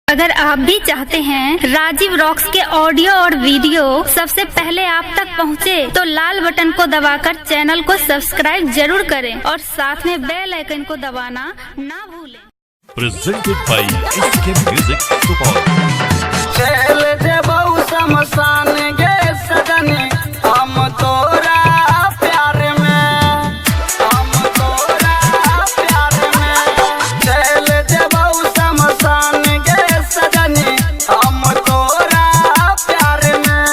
अगर आप भी चाहते हैं राजीव रॉक्स के ऑडियो और वीडियो सबसे पहले आप तक पहुंचे, तो लाल बटन को दबाकर चैनल को सब्सक्राइब जरूर करें और साथ में बेल आइकन को दबाना ना भूलें। Presented by SK Music Support। चल देबऊ शमशान गे सजनी हम तोरा प्यार में, हम तोरा प्यार में। चल देबऊ शमशान गे सजनी हम तोरा प्यार में।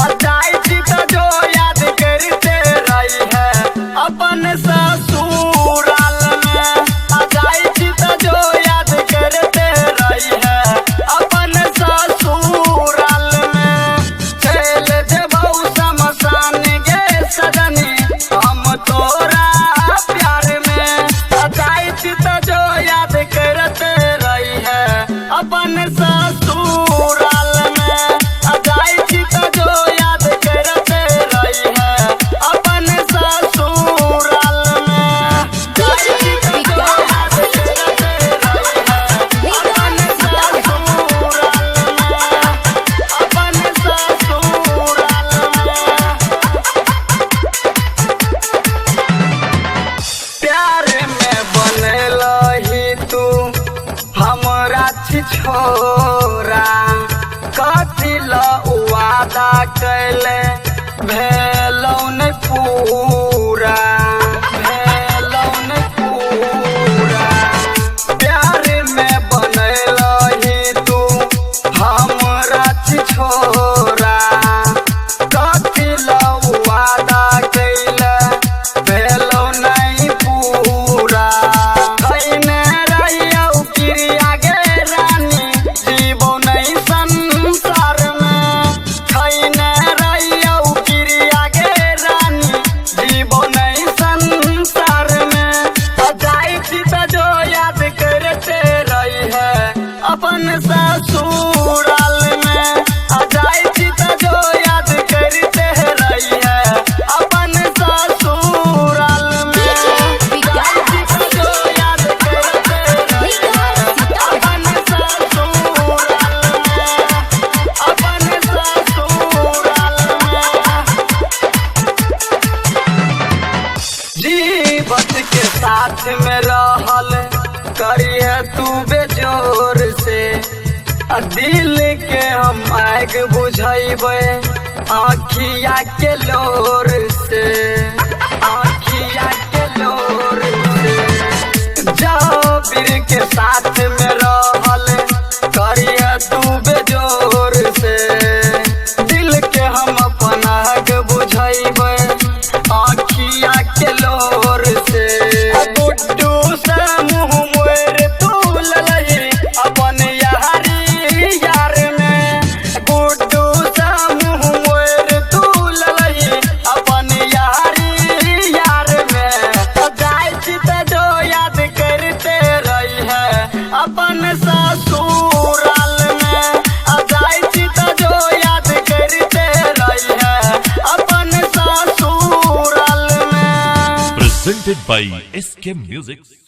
अजाई थी तो जो याद करते रही है अपन ससुराल में। अजाई थी तो जो याद करते रही है अपन ससुराल में। चल देबऊ शमशान गे सजनी हम तोरा प्यार में। अजाई थी तो जो याद करते रही है अपन ससुराल में। अजाई थी तो जो याद करते रही है अपन ससुराल में। अजाई थी तो जो याद करते रही है अपन ससुराल में, अपन ससुराल में। प्यार में बनलही तू हमरा छी छोरा। कथी ल वादा कैले भेलौ ने पूरा, भेलौ ने पूरा। प्यार में बनलही तू हमरा छी छोरा। कथी ल वादा कैले भेलौ नहीं पूरा। खैने रहियौ क्रिया गे रानी जीवो नहीं संसार में। खैने रहियौ क्रिया गे रानी जीवो नहीं संसार में। अजाई थी तो जो याद करते रही है अपन ससुराल में। अजाई थी तो जो याद करते रही है अपन ससुराल में। अजाई थी तो जो याद करते रही है अपन ससुराल में, अपन ससुराल में। जीवत के साथ में रहल करिए तू बेजोर से। दिल के हम आग बुझैबे आँखिया के लोर से, आँखिया के लोर से। जाबिर के साथ में रहल करिए तू बेजोर से। दिल के हम अपन आग बुझैबे आँखिया के लोर से। गुड्डू से मुँह मोर तू ललही अपन यारी यार में। गुड्डू से मुँह मोर तू ललही अपन यारी यार में। अजाई थी तो जो याद करते रही है अपन ससुराल में। अजाई थी तो जो याद करते रही है अपन ससुराल में। Presented by SK Music Support।